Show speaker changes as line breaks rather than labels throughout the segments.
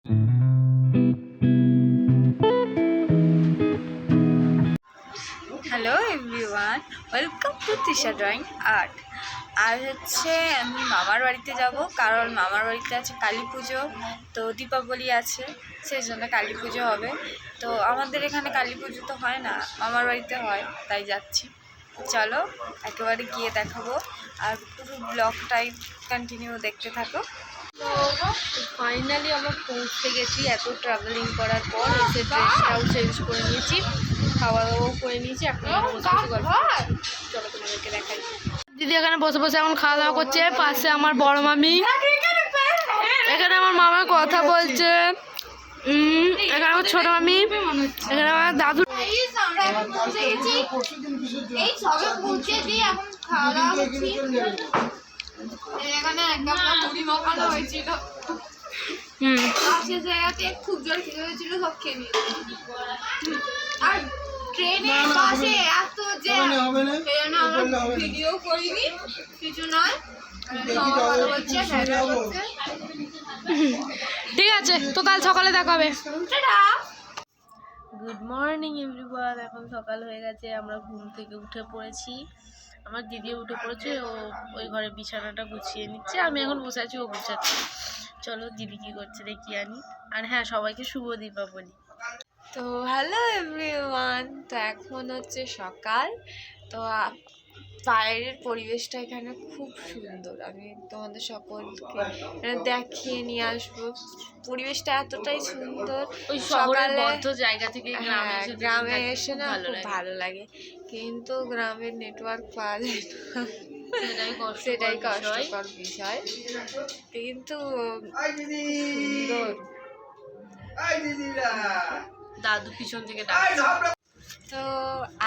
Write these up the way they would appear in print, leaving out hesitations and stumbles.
Hello everyone, welcome to Trisha drawing art. আর হচ্ছে আমি মামার বাড়িতে যাব, কারণ মামার বাড়িতে আছে কালী পুজো, তো দীপাবলি আছে, সেই জন্য কালী পুজো হবে। তো আমাদের এখানে কালী পুজো তো হয় না, মামার বাড়িতে হয়, তাই যাচ্ছি। চলো একেবারে গিয়ে দেখাবো, আর পুরো ব্লগটাই কন্টিনিউ দেখতে থাকো।
তো ফাইনালি আমরা পৌঁছে গেছি এত ট্রাভেলিং করার পর। এসে ড্রেসটাও চেঞ্জ করে নিয়েছি, খাওয়া দাওয়াও করে নিয়েছি, এখন বসে বসে গল্প করছি। চলো তোমাদেরকে দেখাই। দিদি এখানে বসে বসে এখন খাওয়া দাওয়া করছে, পাশে আমার বড় মামি, এখানে আমার মামা কথা বলছে, এখানে আমার ছোট মামি, এখানে আমার দাদু।
এখানে একদম মুড়ি মাখানো হয়েছিল, সে জায়গাতে খুব জোর খিদে হয়েছিল, সব খেয়ে নিয়েছি। আর ট্রেনে বাসে এত যে আমরা ভিডিও করিনি, কিছু নয়।
ঠিক আছে, তো কাল সকালে দেখা হবে। Good morning everyone. এখন সকাল হয়ে গেছে, আমরা ঘুম থেকে উঠে পড়েছি। আমার দিদিও উঠে পড়েছে, ও ওই ঘরে বিছানাটা গুছিয়ে নিচ্ছে, আমি এখন বসে আছি, ও গুছাচ্ছে। চলো দিদি কি করছে দেখি আনি। আর হ্যাঁ, সবাইকে শুভ দীপাবলি।
তো হ্যালো এভরিওয়ান, তো এখন হচ্ছে সকাল। তো বাইরের পরিবেশটা এখানে খুব সুন্দর, আমি তোমাদের সকলকে দেখিয়ে নিয়ে আসবো। পরিবেশটা এতটাই সুন্দর,
ওই শহরের বদ্ধ জায়গা থেকে
গ্রামে এসে না খুব ভালো লাগে, কিন্তু গ্রামের নেটওয়ার্ক পাওয়া যায় না, সেটাই কষ্টকর বিষয়, কিন্তু সুন্দর।
দাদু পিছন থেকে ডাকছে।
তো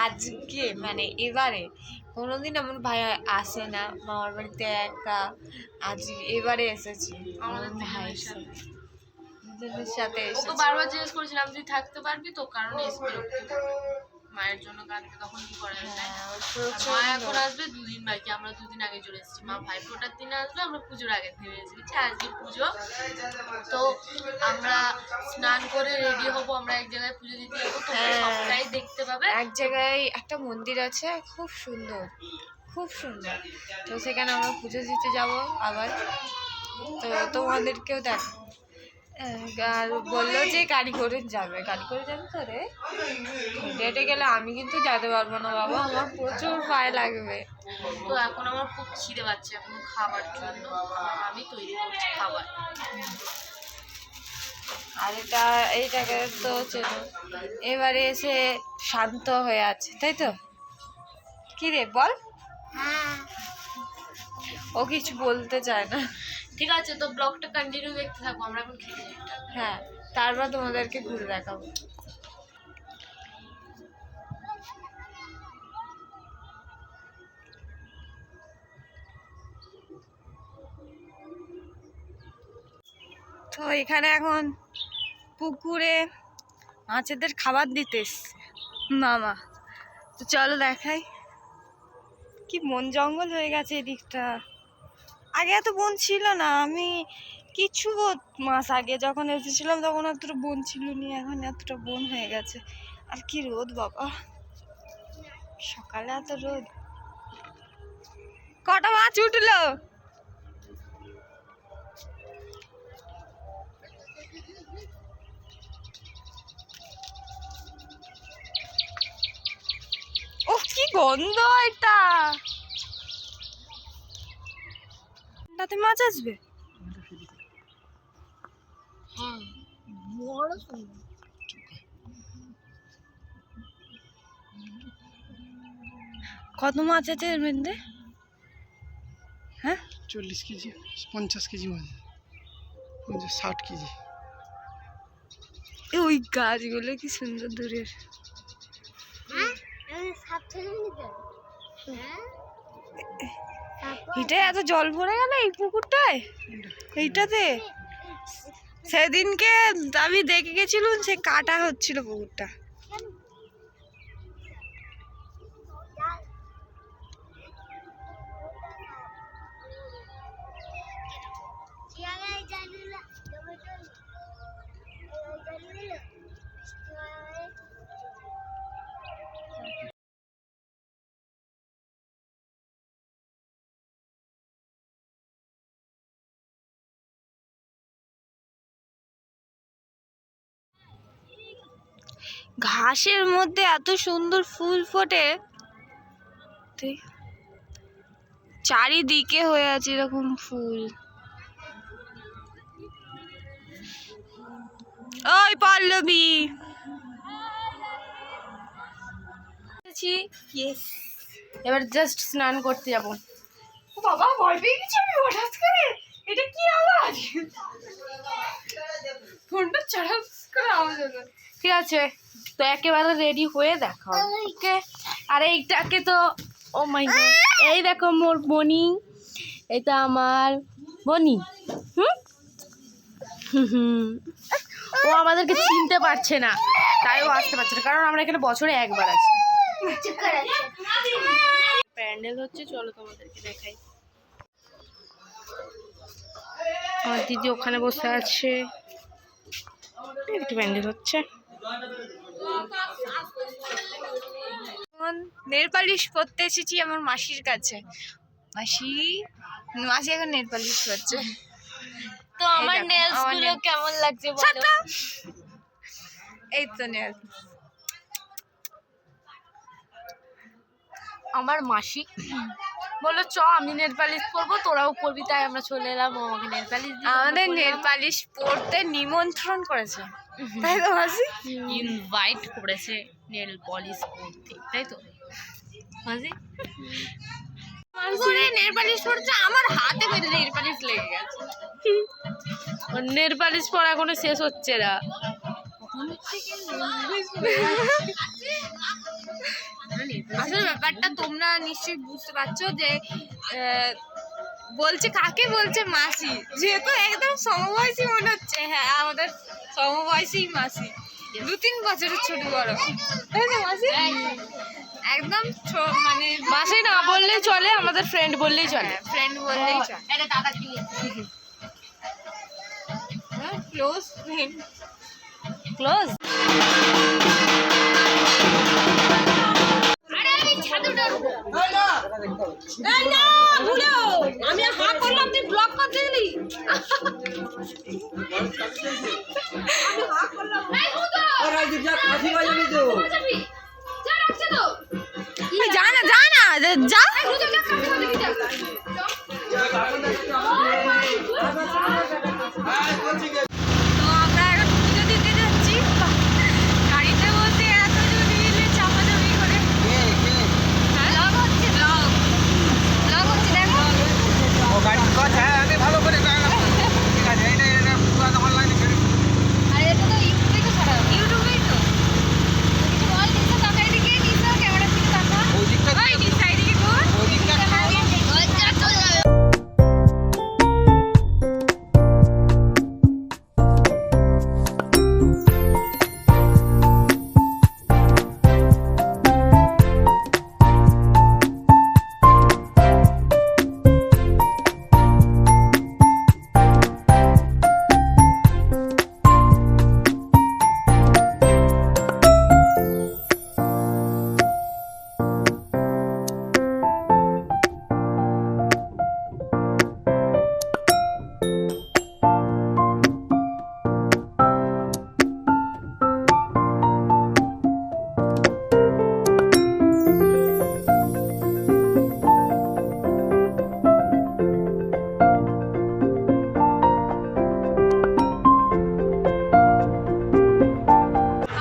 আজকে মানে এবারে কোনোদিন আমার ভাই আসে না মামার বাড়িতে একা, আজ এবারে এসেছি আমার ভাইয়ের সাথে।
ওকে বারবার জিজ্ঞেস করেছিলাম তুই থাকতে পারবি তো, কারণ মায়ের জন্য কাঁদতে, তখন কি করা যায়। মা এখন আসবে দুদিন বাকি, আমরা দুদিন আগে চলে এসেছি। মা ভাইফোঁটার দিনে আসবে, আমরা পুজোর আগে থেকে এসেছি। আজকে পুজো, তো আমরা স্নান করে রেডি হবো, আমরা এক জায়গায় পুজো দিতে যাবো, তো সবটাই দেখতে পাবে।
এক জায়গায় একটা মন্দির আছে, খুব সুন্দর খুব সুন্দর, তো সেখানে আমরা পুজো দিতে যাব আবার, তো তোমাদেরকেও দেখো। আর বললো যে গাড়ি করে যাবে তো রে, হেঁটে গেলে আমি কিন্তু যেতে পারবো না বাবা, আমার প্রচুর পায়ে লাগবে।
তো এখন আমার খুব খিদে পাচ্ছে, এখন খাবার জন্য আমি তৈরি করছি খাবার।
আর এইটাকে তো চেনো, এবারে এসে শান্ত হয়ে আছে, তাই তো? কি রে বল? ও কিছু বলতে চায় না।
ঠিক আছে, তো ব্লগটা কন্টিনিউ দেখতে থাকবো, আমরা এখন খেতে যাই।
হ্যাঁ, তারপর তোমাদেরকে ঘুরে দেখাবো। তো এখানে এখন পুকুরে মাছেদের খাবার দিতে এসছে মামা, তো চলো দেখাই। কি বন জঙ্গল হয়ে গেছে এদিকটা, আগে এত বন ছিল না, আমি কিছু মাস আগে যখন এসেছিলাম তখন এতটা বন ছিল নি, এখন এতটা বন হয়ে গেছে। আর কি রোদ বাবা, সকালে এত রোদ। কটা মাছ উঠলো? ও কি গন্ধ এটা, তাতে মাছ আসবে। কত মাছ আছে এর মধ্যে? হ্যাঁ,
40 কেজি 50 কেজি মাছ, 60 কেজি।
ওই গাছগুলো কি সুন্দর দূরের। এটা এত জল ভরে গেল এই পুকুরটায়, এইটাতে সেদিনকে আমি দেখে গেছিলাম, সে কাটা হচ্ছিল পুকুরটা। ঘাসের মধ্যে এত সুন্দর ফুল ফোটে, চারিদিকে হয়ে আছে এরকম ফুল। ওই পল্লবী,
এবার জাস্ট স্নান করতে যাবো।
বাবা ভয় পেয়ে গেছি আমি হঠাৎ করে। এটা কি আওয়াজ? ফোনটা চার্জ করে আওয়াজ হলো।
ঠিক আছে, তো একেবারে রেডি হয়ে দেখো। ওকে, আর এইটাকে তো ও মাই গড, এই দেখো মোর বনি, এটা আমার বনি। ও আমাদেরকে চিনতে পারছে না, তাই ও আসতে পারছে না, কারণ আমরা এখানে বছরে একবার আসি। প্যান্ডেল হচ্ছে, চলো তোমাদেরকে দেখাই। আমার দিদি ওখানে বসে আছে, একটু প্যান্ডেল হচ্ছে।
নেল পালিশ করতে এসেছি আমার মাসির কাছে। মাসি এখন নেল পালিশ করছে।
তো আমার নেলস গুলো কেমন লাগছে বলো?
এই তো নেল।
আমার মাসি বললো চ আমি নেল পালিশ করবো, তোরাও করবি, তাই আমরা চলে এলাম। ও আমাকে নেল পালিশ দিল,
আমাদের নেল পালিশ পরতে নিমন্ত্রণ করেছে, তাই তো মাসি?
ইনভাইট করেছে নেল পলিশ করতে, তাই তো মাসি?
নেল পালিশ পরছে, আমার হাতে বেঁধে নেল পালিশ লেগে গেছে।
নেল পালিশ পরা এখনো শেষ হচ্ছে না।
আসলে ব্যাপারটা তোমরা নিশ্চয়ই বুঝতে পারছো যে বলছে কাকে বলছে মাসি, যেহেতু একদম সমবয়সী মনে হচ্ছে। হ্যাঁ, আমাদের সমবয়সী মাসি, 2-3 বছরের ছোট বড়, তাই না মাসি? একদম মানে
মাসি না বললেই চলে, আমাদের ফ্রেন্ড বললেই চলে।
ফ্রেন্ড বললেই চলে, ক্লোজ ফ্রেন্ড।
ক্লোজ।
আমি হা করলাম, তুই ব্লক করতে দিলি। যা না যা
তো
আমরা এখন পুজো দিতে যাচ্ছি। গাড়িতে বসে এতজন মিলে চাপাচাপি করে ব্লগ হচ্ছে, ব্লগ হচ্ছে, দেখো।
আর এটা তো ইউটিউবে তো ছাড়া হবে।
ইউটিউবেই তো
কিছু বল, নিচে তাকাই দিকে, নিচে ক্যামেরা দিকে তাকা।
ওই সাইডে ঘুর।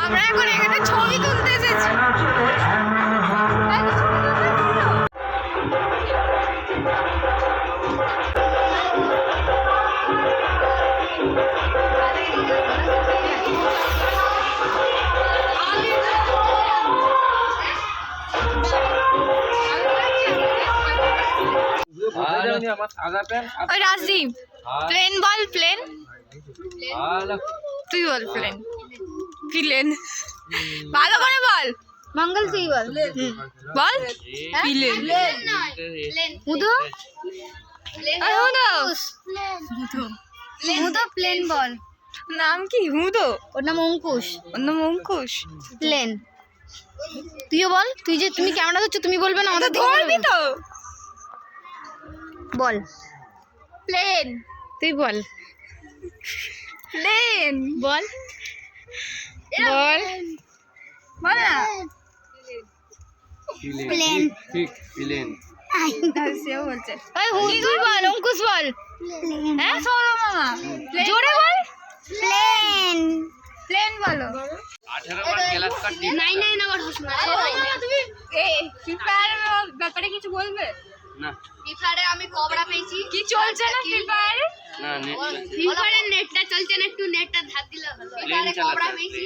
আমরা এখন এখানে ছবি তুলতে এসেছি। ওই রাজদীপ, প্লেন বল, প্লেন। তুই বল প্লেন। প্লেন ভালো করে বল।
মঙ্গল তুই বল।
বল প্লেন।
মুদো মুদো প্লেন বল।
নাম কি? হুদো।
ওর নাম অঙ্কুশ।
ওর নাম অঙ্কুশ।
প্লেন। তুইও বল, তুই যে তুমি ক্যামেরা ধরছো, তুমি বলবে না আমাদের দিকে
ধরবি তো।
বল
প্লেন।
তুই বল
প্লেন
বল বল
বল না।
প্লেন
সেও বলছে
বল অঙ্কুশ বল।
হ্যাঁ সরো মামা,
জোরে বল।
প্লেন
প্লেন বলো।
নাই আবার হোসনা
তুমি এই ফ্রি ফায়ারের ব্যাপারে কিছু বলবে?
ফ্রি ফায়ারে আমি কবরা পেয়েছি।
কি চলছে না ফ্রি ফায়ারে?
ফ্রি ফায়ারের নেটটা চলছে না, একটু নেটটা ধার দিলে ভালো। ফ্রি ফায়ারে কবরা পেয়েছি।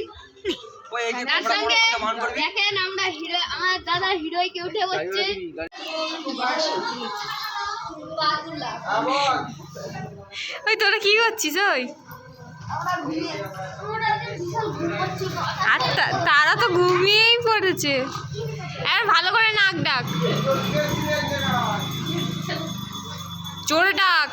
তার সঙ্গে দেখেন আমরা হিরো, আমার দাদা হিরোইকে উঠে বসছে।
ওই তোরা কি করছিস? ওই আর তারা তো ঘুমিয়েই পড়েছে। আর ভালো করে নাক ডাক, জোরে ডাক।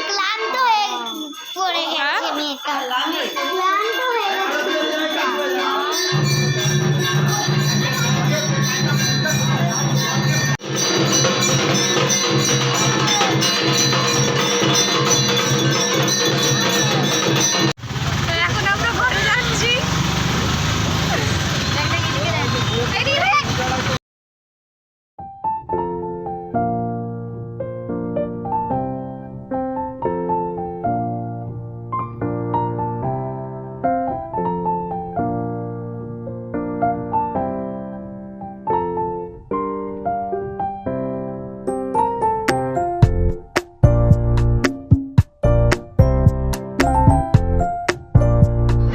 ক্লান্ত হয়ে পড়ে গেছে মেয়েটা, ক্লান্ত হয়ে
তো এখন আমরা ঘরে যাচ্ছি। এদিকে দেখ।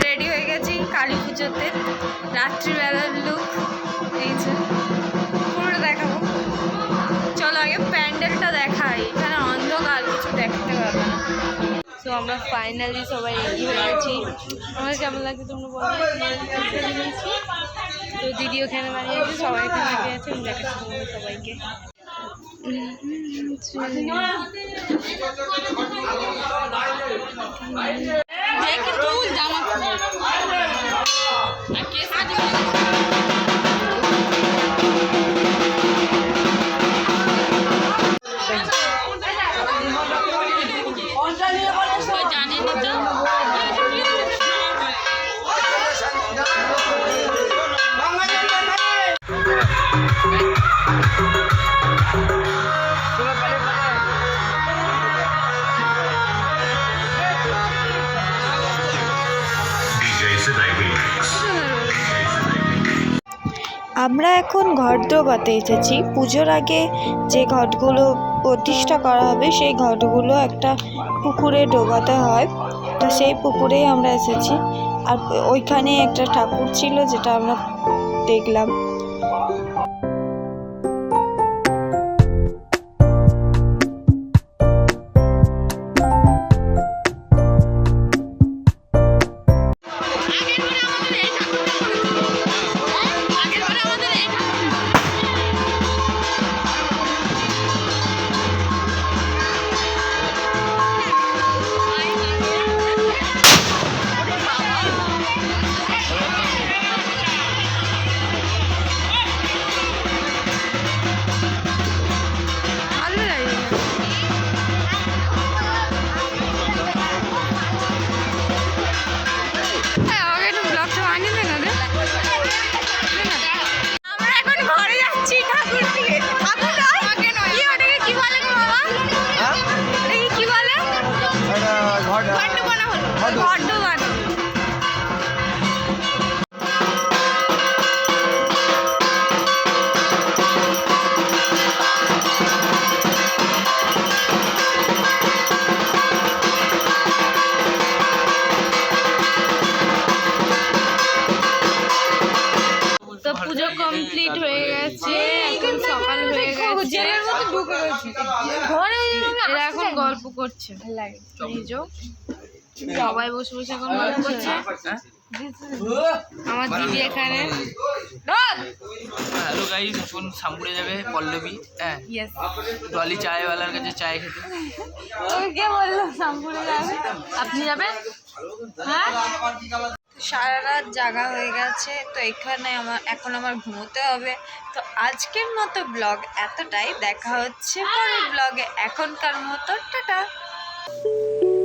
রেডি হয়ে গেছি কালী পুজোতে, রাত্রিবেলার লুক। এই যে পুরোটা দেখাবো, চলো আগে প্যান্ডেলটা দেখাই। এখানে অন্ধকার, কিছু দেখতে পাবে না।
তো আমরা ফাইনালি সবাই রেডি হয়ে গেছি। আমার কেমন লাগছে তোমরা বলো। তো দিদি ওখানে দাঁড়িয়ে আছে, সবাই এখানে দাঁড়িয়ে আছে। আমি দেখাচ্ছি তোমাদের সবাইকে। দেখে তুল জামা জানেনি তো।
আমরা এখন ঘট ডোবাতে এসেছি। পুজোর আগে যে ঘটগুলো প্রতিষ্ঠা করা হবে সেই ঘটগুলো একটা পুকুরে ডোবাতে হয়, তো সেই পুকুরেই আমরা এসেছি। আর ওইখানে একটা ঠাকুর ছিল যেটা আমরা দেখলাম।
ভালো লাগে। আমাকে একটু ব্লগটা বানিয়ে দে না রে। আমরা এখন ঘরে যাচ্ছি ঠাকুর দিয়ে। ঠাকুর নয়, কি ওটাকে কি বলে গো বাবা? ওটাকে কি বলে? ঘট ডোবানো হলো। ঘট ডোবানো।
তো পুজো কমপ্লিট হয়ে গেছে, এখন সকাল হয়ে গেছে। এরা এখন গল্প করছে। সবাই বসে বসে এখন গল্প করছে। আমার দিদি এখানে।
হ্যালো গাইস, এখন শামপুরে যাবে পল্লবী। হ্যাঁ,
ইয়েস,
ডলি চায়ওয়ালার কাছে চায় খেতে।
কে বললো শ্যামপুরে যাবে?
আপনি যাবেন? হ্যাঁ,
সারা রাত জাগা হয়ে গেছে, তো এখানে এখন আমার ঘুমোতে হবে। তো আজকের মতো ব্লগ এতটাই, দেখা হচ্ছে পরের ব্লগে। এখনকার মতো টাটা।
না